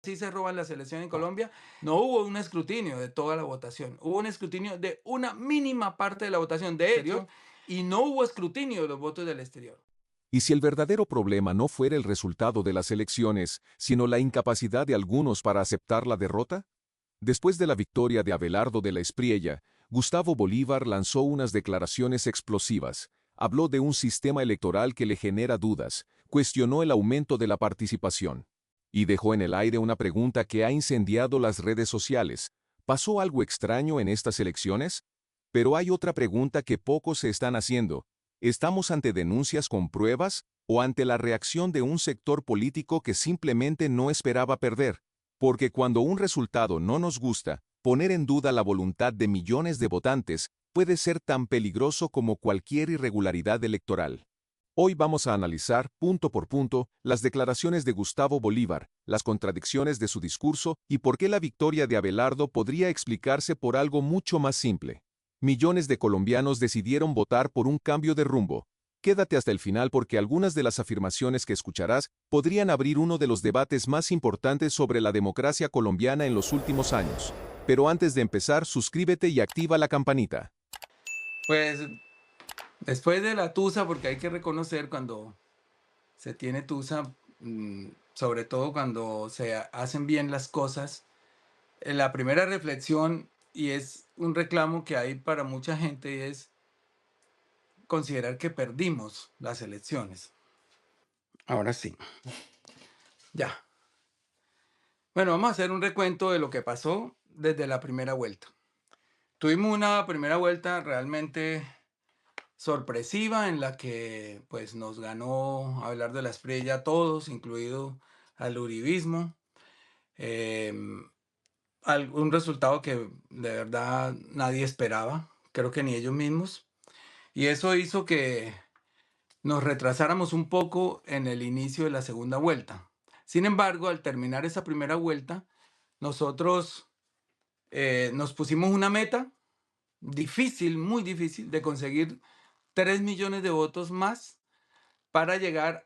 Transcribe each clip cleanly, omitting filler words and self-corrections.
así se roban la selección en Colombia, no hubo un escrutinio de toda la votación, hubo un escrutinio de una mínima parte de la votación, de hecho, y no hubo escrutinio de los votos del exterior. Y si el verdadero problema no fuera el resultado de las elecciones, sino la incapacidad de algunos para aceptar la derrota? Después de la victoria de Abelardo de la Espriella, Gustavo Bolívar lanzó unas declaraciones explosivas. Habló de un sistema electoral que le genera dudas, cuestionó el aumento de la participación y dejó en el aire una pregunta que ha incendiado las redes sociales. ¿Pasó algo extraño en estas elecciones? Pero hay otra pregunta que pocos se están haciendo. ¿Estamos ante denuncias con pruebas o ante la reacción de un sector político que simplemente no esperaba perder? Porque cuando un resultado no nos gusta, poner en duda la voluntad de millones de votantes puede ser tan peligroso como cualquier irregularidad electoral. Hoy vamos a analizar, punto por punto, las declaraciones de Gustavo Bolívar, las contradicciones de su discurso y por qué la victoria de Abelardo podría explicarse por algo mucho más simple. Millones de colombianos decidieron votar por un cambio de rumbo. Quédate hasta el final porque algunas de las afirmaciones que escucharás podrían abrir uno de los debates más importantes sobre la democracia colombiana en los últimos años. Pero antes de empezar, suscríbete y activa la campanita. Pues después de la tusa, porque hay que reconocer cuando se tiene tusa, sobre todo cuando se hacen bien las cosas, la primera reflexión, y es un reclamo que hay para mucha gente, es considerar que perdimos las elecciones. Ahora sí, ya. Bueno, vamos a hacer un recuento de lo que pasó desde la primera vuelta. Tuvimos una primera vuelta realmente sorpresiva en la que pues nos ganó Abelardo de la Espriella a todos, incluido al uribismo. Em, un resultado que de verdad nadie esperaba, creo que ni ellos mismos. Y eso hizo que nos retrasáramos un poco en el inicio de la segunda vuelta. Sin embargo, al terminar esa primera vuelta, nosotros nos pusimos una meta difícil, muy difícil, de conseguir 3 millones de votos más para llegar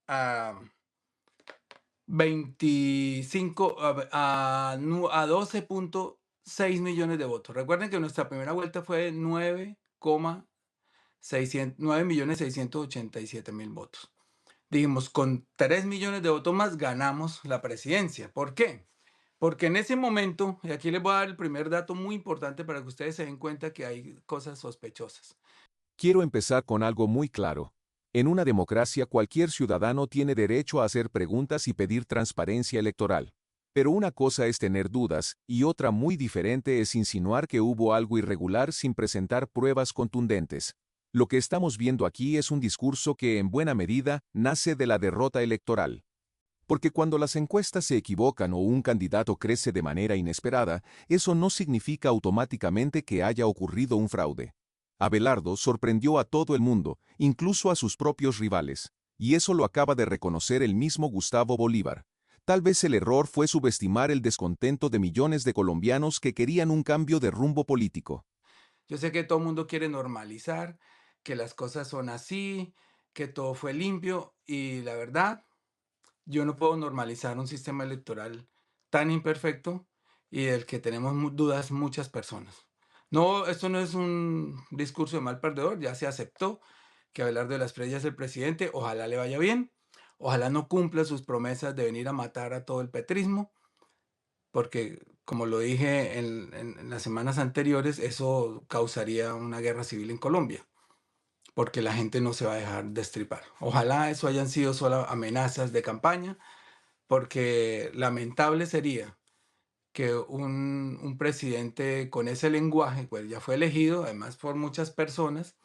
a 25, a 12,6 millones de votos. Recuerden que nuestra primera vuelta fue 9,687,000 votos. Dijimos, con 3 millones de votos más ganamos la presidencia. ¿Por qué? Porque en ese momento, y aquí les voy a dar el primer dato muy importante para que ustedes se den cuenta que hay cosas sospechosas. Quiero empezar con algo muy claro. En una democracia cualquier ciudadano tiene derecho a hacer preguntas y pedir transparencia electoral. Pero una cosa es tener dudas y otra muy diferente es insinuar que hubo algo irregular sin presentar pruebas contundentes. Lo que estamos viendo aquí es un discurso que en buena medida nace de la derrota electoral. Porque cuando las encuestas se equivocan o un candidato crece de manera inesperada, eso no significa automáticamente que haya ocurrido un fraude. Abelardo sorprendió a todo el mundo, incluso a sus propios rivales, y eso lo acaba de reconocer el mismo Gustavo Bolívar. Tal vez el error fue subestimar el descontento de millones de colombianos que querían un cambio de rumbo político. Yo sé que todo el mundo quiere normalizar, que las cosas son así, que todo fue limpio, y la verdad, yo no puedo normalizar un sistema electoral tan imperfecto y del que tenemos dudas muchas personas. No, esto no es un discurso de mal perdedor, ya se aceptó que Abelardo de la Espriella es el presidente, ojalá le vaya bien, ojalá no cumpla sus promesas de venir a matar a todo el petrismo, porque como lo dije en las semanas anteriores, eso causaría una guerra civil en Colombia, porque la gente no se va a dejar destripar. Ojalá eso hayan sido solo amenazas de campaña, porque lamentable sería que un presidente con ese lenguaje, pues ya fue elegido, además por muchas personas,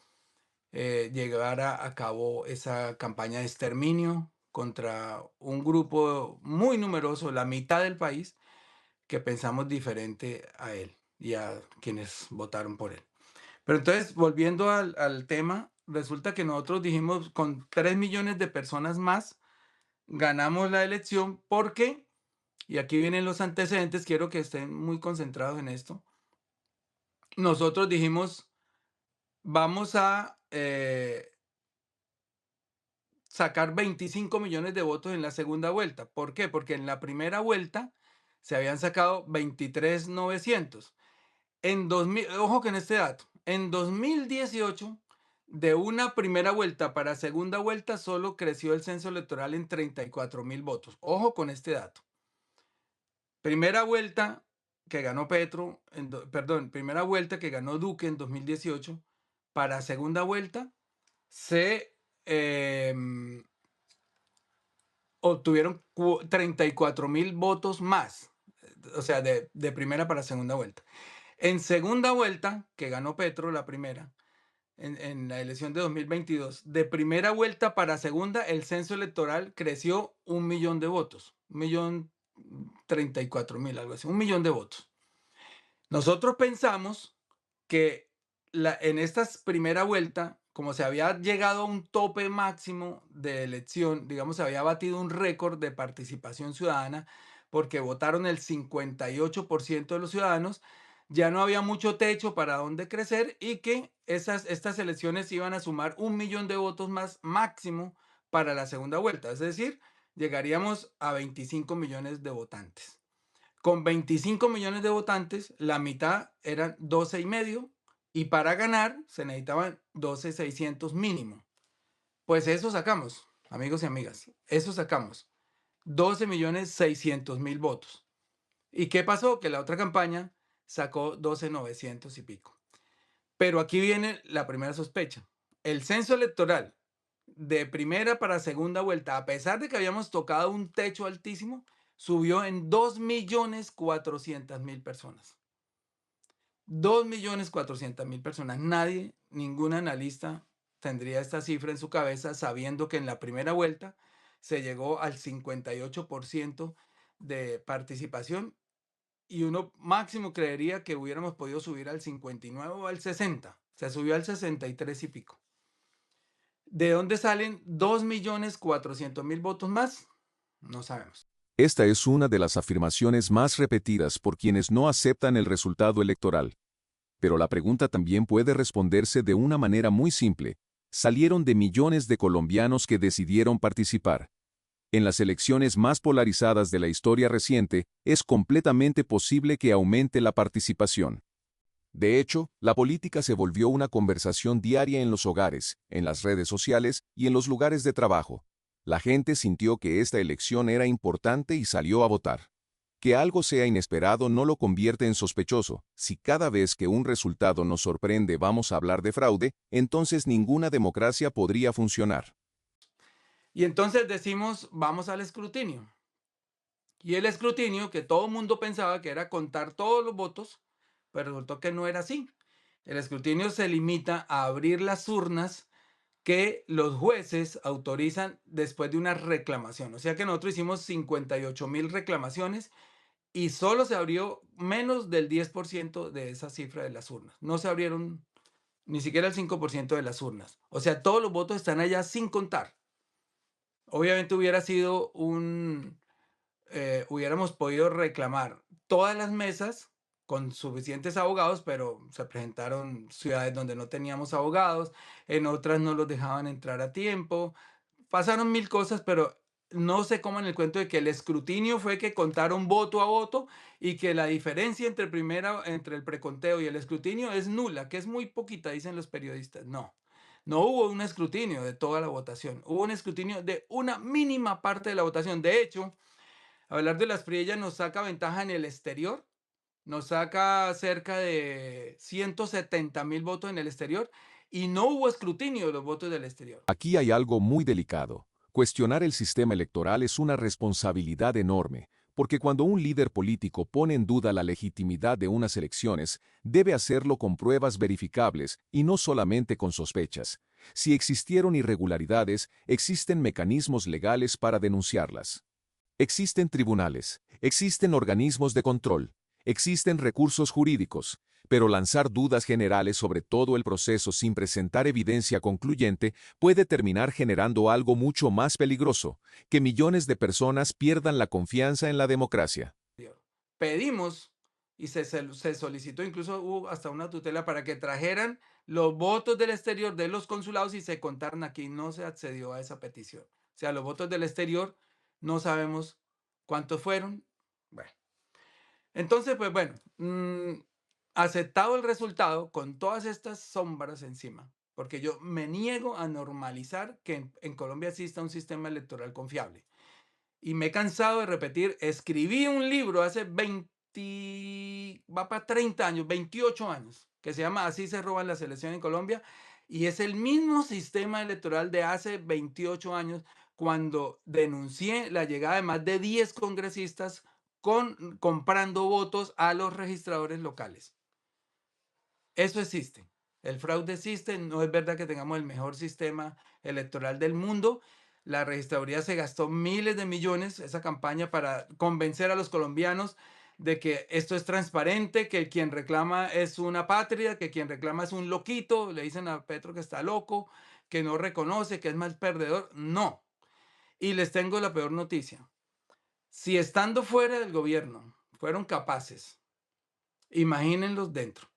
llevara a cabo esa campaña de exterminio contra un grupo muy numeroso, la mitad del país, que pensamos diferente a él y a quienes votaron por él. Pero entonces, volviendo al tema, resulta que nosotros dijimos con 3 millones de personas más, ganamos la elección porque, y aquí vienen los antecedentes, quiero que estén muy concentrados en esto, nosotros dijimos, vamos a sacar 25 millones de votos en la segunda vuelta. ¿Por qué? Porque en la primera vuelta se habían sacado 23.900. En 2000, ojo con este dato, en 2018, de una primera vuelta para segunda vuelta, solo creció el censo electoral en 34.000 votos. Ojo con este dato. Primera vuelta que ganó Petro, perdón, primera vuelta que ganó Duque en 2018, para segunda vuelta se em, obtuvieron 34.000 votos más, o sea, de primera para segunda vuelta. En segunda vuelta, que ganó Petro la primera, en la elección de 2022, de primera vuelta para segunda, el censo electoral creció 1.000.000 de votos, 1.034.000, algo así, 1.000.000 de votos. Nosotros pensamos que en esta primera vuelta, como se había llegado a un tope máximo de elección, digamos, se había batido un récord de participación ciudadana, porque votaron el 58% de los ciudadanos, ya no había mucho techo para dónde crecer y que estas elecciones iban a sumar 1.000.000 de votos más máximo para la segunda vuelta, es decir, llegaríamos a 25 millones de votantes. Con 25 millones de votantes, la mitad eran 12.5, y para ganar se necesitaban 12.600 mínimo. Pues eso sacamos, amigos y amigas, eso sacamos, 12.600.000 votos. ¿Y qué pasó? Que la otra campaña sacó 12.900 y pico. Pero aquí viene la primera sospecha. El censo electoral de primera para segunda vuelta, a pesar de que habíamos tocado un techo altísimo, subió en 2.400.000 personas. 2.400.000 personas. Nadie, ningún analista tendría esta cifra en su cabeza, sabiendo que en la primera vuelta se llegó al 58% de participación, y uno máximo creería que hubiéramos podido subir al 59 o al 60. Se subió al 63 y pico. ¿De dónde salen 2.400.000 votos más? No sabemos. Esta es una de las afirmaciones más repetidas por quienes no aceptan el resultado electoral. Pero la pregunta también puede responderse de una manera muy simple. Salieron de millones de colombianos que decidieron participar. En las elecciones más polarizadas de la historia reciente, es completamente posible que aumente la participación. De hecho, la política se volvió una conversación diaria en los hogares, en las redes sociales y en los lugares de trabajo. La gente sintió que esta elección era importante y salió a votar. Que algo sea inesperado no lo convierte en sospechoso. Si cada vez que un resultado nos sorprende vamos a hablar de fraude, entonces ninguna democracia podría funcionar. Y entonces decimos, vamos al escrutinio. Y el escrutinio, que todo el mundo pensaba que era contar todos los votos, pero resultó que no era así. El escrutinio se limita a abrir las urnas que los jueces autorizan después de una reclamación. O sea que nosotros hicimos 58.000 reclamaciones y solo se abrió menos del 10% de esa cifra de las urnas. No se abrieron ni siquiera el 5% de las urnas. O sea, todos los votos están allá sin contar. Obviamente hubiera sido hubiéramos podido reclamar todas las mesas con suficientes abogados, pero se presentaron ciudades donde no teníamos abogados, en otras no los dejaban entrar a tiempo, pasaron mil cosas, pero no se coman el cuento de que el escrutinio fue que contaron voto a voto y que la diferencia entre el preconteo y el escrutinio es nula, que es muy poquita, dicen los periodistas. No, no hubo un escrutinio de toda la votación, hubo un escrutinio de una mínima parte de la votación. De hecho, hablar de las Priellas nos saca ventaja en el exterior, nos saca cerca de 170.000 votos en el exterior, y no hubo escrutinio de los votos del exterior. Aquí hay algo muy delicado. Cuestionar el sistema electoral es una responsabilidad enorme, porque cuando un líder político pone en duda la legitimidad de unas elecciones, debe hacerlo con pruebas verificables y no solamente con sospechas. Si existieron irregularidades, existen mecanismos legales para denunciarlas. Existen tribunales, existen organismos de control, existen recursos jurídicos, pero lanzar dudas generales sobre todo el proceso sin presentar evidencia concluyente puede terminar generando algo mucho más peligroso, que millones de personas pierdan la confianza en la democracia. Pedimos y se solicitó, incluso hubo hasta una tutela para que trajeran los votos del exterior de los consulados y se contaran aquí. No se accedió a esa petición. O sea, los votos del exterior no sabemos cuántos fueron. Bueno. Entonces, pues bueno, aceptado el resultado con todas estas sombras encima, porque yo me niego a normalizar que en Colombia exista un sistema electoral confiable. Y me he cansado de repetir, escribí un libro hace 20, va para 30 años, 28 años, que se llama Así se roban las elecciones en Colombia, y es el mismo sistema electoral de hace 28 años cuando denuncié la llegada de más de 10 congresistas comprando votos a los registradores locales. Eso existe. El fraude existe. No es verdad que tengamos el mejor sistema electoral del mundo. La registraduría se gastó miles de millones, esa campaña, para convencer a los colombianos de que esto es transparente, que quien reclama es una patria, que quien reclama es un loquito, le dicen a Petro que está loco, que no reconoce, que es mal perdedor. No. Y les tengo la peor noticia. Si estando fuera del gobierno fueron capaces, imagínenlos dentro.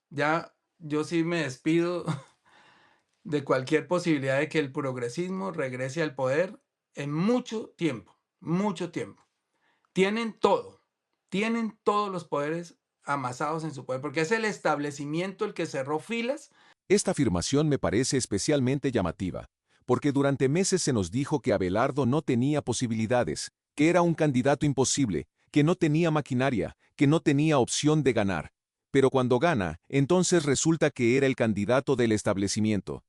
Ya yo sí me despido de cualquier posibilidad de que el progresismo regrese al poder en mucho tiempo, mucho tiempo. Tienen todo, tienen todos los poderes amasados en su poder, porque es el establecimiento el que cerró filas. Esta afirmación me parece especialmente llamativa, porque durante meses se nos dijo que Abelardo no tenía posibilidades, que era un candidato imposible, que no tenía maquinaria, que no tenía opción de ganar. Pero cuando gana, entonces resulta que era el candidato del establecimiento.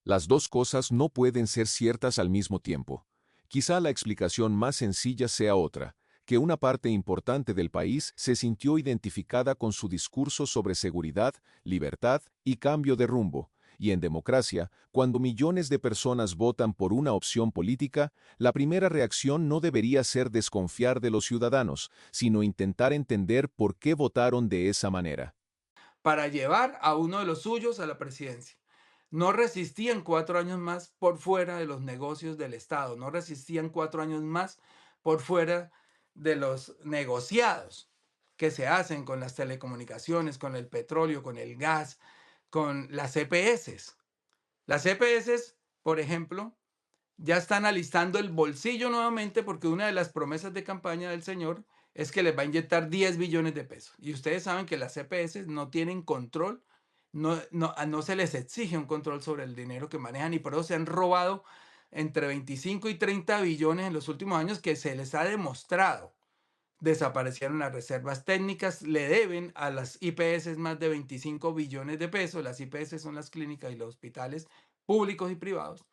Las dos cosas no pueden ser ciertas al mismo tiempo. Quizá la explicación más sencilla sea otra, que una parte importante del país se sintió identificada con su discurso sobre seguridad, libertad y cambio de rumbo. Y en democracia, cuando millones de personas votan por una opción política, la primera reacción no debería ser desconfiar de los ciudadanos, sino intentar entender por qué votaron de esa manera. Para llevar a uno de los suyos a la presidencia. No resistían 4 años más por fuera de los negocios del Estado, no resistían 4 años más por fuera de los negociados que se hacen con las telecomunicaciones, con el petróleo, con el gas, con las EPS. Las EPS, por ejemplo, ya están alistando el bolsillo nuevamente porque una de las promesas de campaña del señor es que les va a inyectar 10 billones de pesos. Y ustedes saben que las CPS no tienen control, no se les exige un control sobre el dinero que manejan y por eso se han robado entre 25 y 30 billones en los últimos años que se les ha demostrado. Desaparecieron las reservas técnicas, le deben a las IPS más de 25 billones de pesos. Las IPS son las clínicas y los hospitales públicos y privados,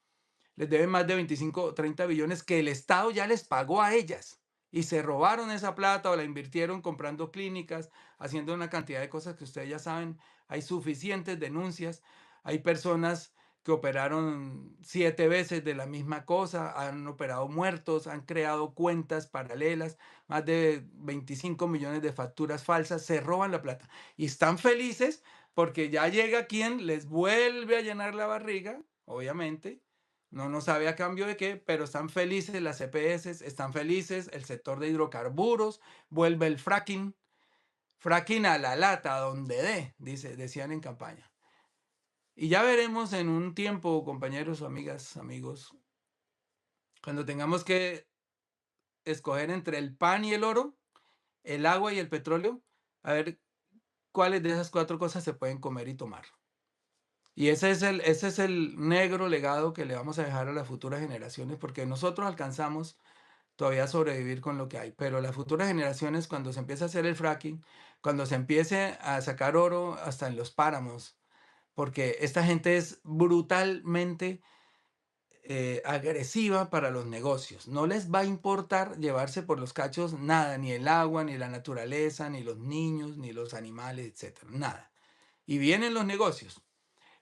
les deben más de 25 o 30 billones que el Estado ya les pagó a ellas y se robaron esa plata o la invirtieron comprando clínicas, haciendo una cantidad de cosas que ustedes ya saben. Hay suficientes denuncias, hay personas que operaron 7 veces de la misma cosa, han operado muertos, han creado cuentas paralelas, más de 25 millones de facturas falsas, se roban la plata y están felices porque ya llega quien les vuelve a llenar la barriga, obviamente, no sabe a cambio de qué, pero están felices las EPS, están felices el sector de hidrocarburos, vuelve el fracking, fracking a la lata, donde dé, decían en campaña. Y ya veremos en un tiempo, compañeros, amigas, amigos, cuando tengamos que escoger entre el pan y el oro, el agua y el petróleo, a ver cuáles de esas cuatro cosas se pueden comer y tomar. Y ese es el negro legado que le vamos a dejar a las futuras generaciones, porque nosotros alcanzamos todavía sobrevivir con lo que hay. Pero las futuras generaciones, cuando se empiece a hacer el fracking, cuando se empiece a sacar oro hasta en los páramos, porque esta gente es brutalmente agresiva para los negocios. No les va a importar llevarse por los cachos nada, ni el agua, ni la naturaleza, ni los niños, ni los animales, etcétera, nada. Y vienen los negocios.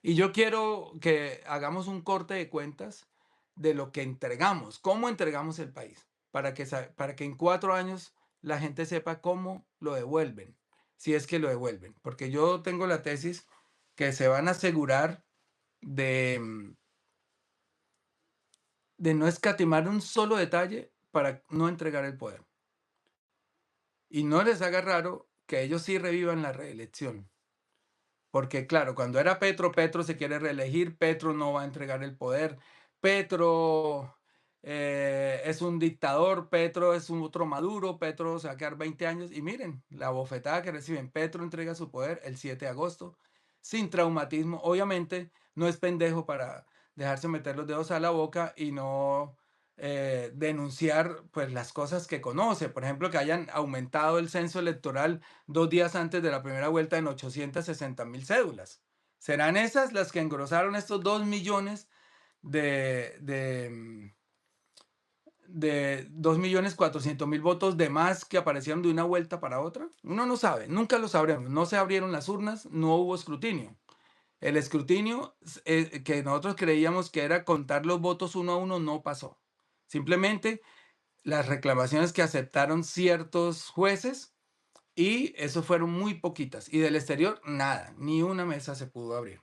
Y yo quiero que hagamos un corte de cuentas de lo que entregamos, cómo entregamos el país, para que en 4 años la gente sepa cómo lo devuelven, si es que lo devuelven. Porque yo tengo la tesis que se van a asegurar de, de no escatimar un solo detalle para no entregar el poder. Y no les haga raro que ellos sí revivan la reelección. Porque claro, cuando era Petro, Petro se quiere reelegir, Petro no va a entregar el poder, Petro es un dictador, Petro es un otro Maduro, Petro se va a quedar 20 años y miren la bofetada que reciben. Petro entrega su poder el 7 de agosto sin traumatismo. Obviamente no es pendejo para dejarse meter los dedos a la boca y no denunciar pues las cosas que conoce. Por ejemplo, que hayan aumentado el censo electoral 2 días antes de la primera vuelta en 860.000 cédulas. ¿Serán esas las que engrosaron estos 2 millones de 2.400.000 votos de más que aparecieron de una vuelta para otra? Uno no sabe, nunca lo sabremos. No se abrieron las urnas, no hubo escrutinio. El escrutinio que nosotros creíamos que era contar los votos uno a uno no pasó. Simplemente las reclamaciones que aceptaron ciertos jueces y eso fueron muy poquitas. Y del exterior, nada, ni una mesa se pudo abrir.